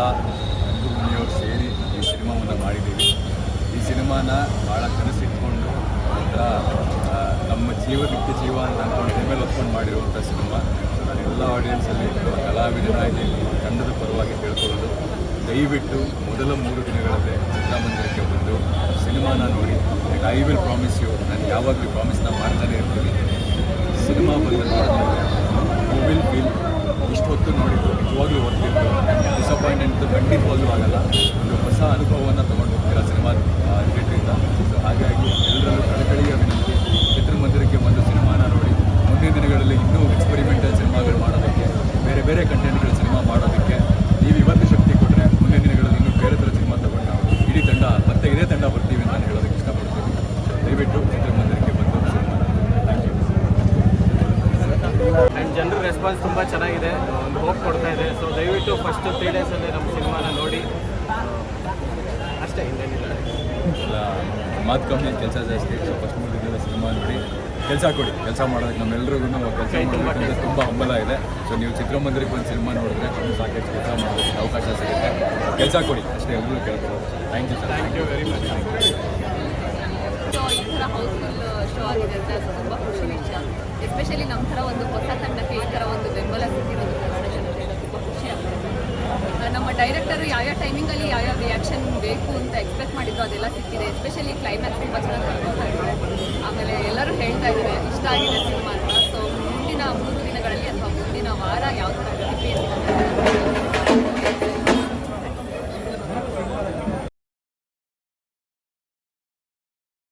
ರಂಗಭೂಮಿಯವರು ಸೇರಿ ಈ ಸಿನಿಮಾವನ್ನು ಮಾಡಿದ್ದೀವಿ. ಈ ಸಿನಿಮಾನ ಭಾಳ ಕನಸಿಟ್ಕೊಂಡು ಒಂಥರ ನಮ್ಮ ಜೀವನಕ್ಕೆ ಜೀವ ಅಂತ ಅಂದ್ಕೊಂಡು ಮೇಲೆ ಹೊತ್ಕೊಂಡು ಮಾಡಿರುವಂಥ ಸಿನಿಮಾ. ನಾನು ಎಲ್ಲ ಆಡಿಯನ್ಸಲ್ಲಿ ಕಲಾವಿದನಾಗಿ ತಂಡದ ಪರವಾಗಿ ಕೇಳ್ಕೊಳ್ಳೋದು, ದಯವಿಟ್ಟು ಮೊದಲ 3 ದಿನಗಳಲ್ಲೇ ಚಿತ್ರಮಂದಿರಕ್ಕೆ ಬಂದು ಸಿನಿಮಾನ ನೋಡಿ. ಐ ವಿಲ್ ಪ್ರಾಮಿಸ್ ಯು, ನಾನು ಯಾವಾಗಲೂ ಪ್ರಾಮಿಸ್ನ ಮಾಡ್ತಾನೆ ಇರ್ತೀನಿ. ಸಿನಿಮಾ ಬಂದು ನೋಡಿದ್ಮೇಲೆ ಯು ವಿಲ್ ಫೀಲ್ ಇಷ್ಟೊತ್ತು ನೋಡಿದ್ದು ನಿಜವಾಗ್ಲೂ ಓದ್ತಿದ್ದು ಡಿಸಪಾಯಿಂಟೆಂಟ್ ಖಂಡಿತವಾಗ್ಲೂ ಆಗಲ್ಲ. ಒಂದು ಹೊಸ ಅನುಭವವನ್ನು ತೊಗೊಂಡು ಹೋಗ್ತೀರಾ ಸಿನಿಮಾ ಥಿಯೇಟ್ರಿಂದ. ಸೊ ಹಾಗಾಗಿ ಎಲ್ಲರಲ್ಲೂ ಕಳಕಳಿಯ ವಿನಂತಿ, ಚಿತ್ರಮಂದಿರಕ್ಕೆ ಬಂದು ಸಿನಿಮಾನ ನೋಡಿ. ಮುಂದಿನ ದಿನಗಳಲ್ಲಿ ಇನ್ನೂ ಎಕ್ಸ್ಪೆರಿಮೆಂಟಲ್ ಸಿನಿಮಾಗಳು ಮಾಡೋದಕ್ಕೆ, ಬೇರೆ ಬೇರೆ ಕಂಟೆಂಟ್ಗಳು ಸಿನಿಮಾ ಮಾಡೋದಕ್ಕೆ ನೀವು ಇವತ್ತು ಶಕ್ತಿ ಕೊಟ್ಟರೆ ಮುಂದಿನ ದಿನಗಳಲ್ಲಿ ಇನ್ನೂ ಬೇರೆ ಥರ ಸಿನಿಮಾ ತೊಗೊಂಡು ನಾವು ಇಡೀ ತಂಡ ಮತ್ತೆ ಇದೇ ತಂಡ ಬರ್ತೀವಿ ಅಂತ ನಾನು ಹೇಳೋದಕ್ಕೆ ಇಷ್ಟಪಡ್ತೀನಿ. ದಯವಿಟ್ಟು ಚಿತ್ರಮಂದಿರಕ್ಕೆ ಬಂದು ಸಿನಿಮಾ. Thank you. ಆ್ಯಂಡ್ ಜನರ ರೆಸ್ಪಾನ್ಸ್ ತುಂಬ ಚೆನ್ನಾಗಿದೆ, ಒಂದು ಹೋಪ್ ಕೊಡ್ತಾ ಇದೆ. ಸೊ ದಯವಿಟ್ಟು ಫಸ್ಟ್ 3 ಡೇಸಲ್ಲೇ ನಮ್ಮ ಸಿನಿಮಾನ ನೋಡಿ. ಅಷ್ಟೇ, ಇನ್ನೇನಿಲ್ಲ. ಎಲ್ಲ ಮಾತು ಕಮ್ಮಿ, ಕೆಲಸ ಜಾಸ್ತಿ. ಸೊ ಫಸ್ಟ್ 3 ದಿನದ ಸಿನಿಮಾ ನೋಡಿ, ಕೆಲಸ ಕೊಡಿ. ಕೆಲಸ ಮಾಡೋದಕ್ಕೆ ನಮ್ಮೆಲ್ಲರಿಗೂ ಕೆಲಸ ಮಾಡೋದಕ್ಕೆ ತುಂಬ ಹಂಬಲ ಇದೆ. ಸೊ ನೀವು ಚಿತ್ರಮಂದಿರಕ್ಕೆ ಒಂದು ಸಿನಿಮಾ ನೋಡಿದ್ರೆ ತುಂಬ ಸಾಕಷ್ಟು ಕೆಲಸ ಮಾಡೋದಕ್ಕೆ ಅವಕಾಶ ಸಿಗುತ್ತೆ. ಕೆಲಸ ಕೊಡಿ ಅಷ್ಟೇ, ಎಲ್ಲರೂ ಕೇಳ್ಕೊಬೋದು. Thank you sir. Thank you very much. So ಈ ಥರ ಹೌಸ್ಫುಲ್ ಶೋ ಆಗಿದೆ ಅಂತ ತುಂಬ ಖುಷಿ ವಿಷಯ. ಎಸ್ಪೆಷಲಿ ನಮ್ಮ ಥರ ಒಂದು ಹೊಸ ತಂಡಕ್ಕೆ ಈ ಥರ ಒಂದು ಬೆಂಬಲ ಸಿಕ್ಕಿರೋದು ಕನ್ನಡ ಜನತೆ ತುಂಬ ಖುಷಿ ಆಗ್ತದೆ. ನಮ್ಮ ಡೈರೆಕ್ಟರು ಯಾವ್ಯಾವ ಟೈಮಿಂಗಲ್ಲಿ ಯಾವ್ಯಾವ ರಿಯಾಕ್ಷನ್ ಬೇಕು ಅಂತ ಎಕ್ಸ್ಪೆಕ್ಟ್ ಮಾಡಿದ್ರು ಅದೆಲ್ಲ ಸಿಕ್ಕಿದೆ. ಎಸ್ಪೆಷಲಿ ಕ್ಲೈಮ್ಯಾಕ್ಸ್ ತುಂಬ ಚೆನ್ನಾಗಿ ಕರ್ಕೊಳ್ತಾ ಇದ್ದಾರೆ. ಆಮೇಲೆ ಎಲ್ಲರೂ ಹೇಳ್ತಾ ಇದ್ದಾರೆ ಇಷ್ಟ ಆಗಿದೆ ಸಿನಿಮಾ ಅಂತ. ಸೊ ಮುಂದಿನ 3 ದಿನಗಳಲ್ಲಿ ಅಥವಾ ಮುಂದಿನ ವಾರ ಯಾವ ಥರ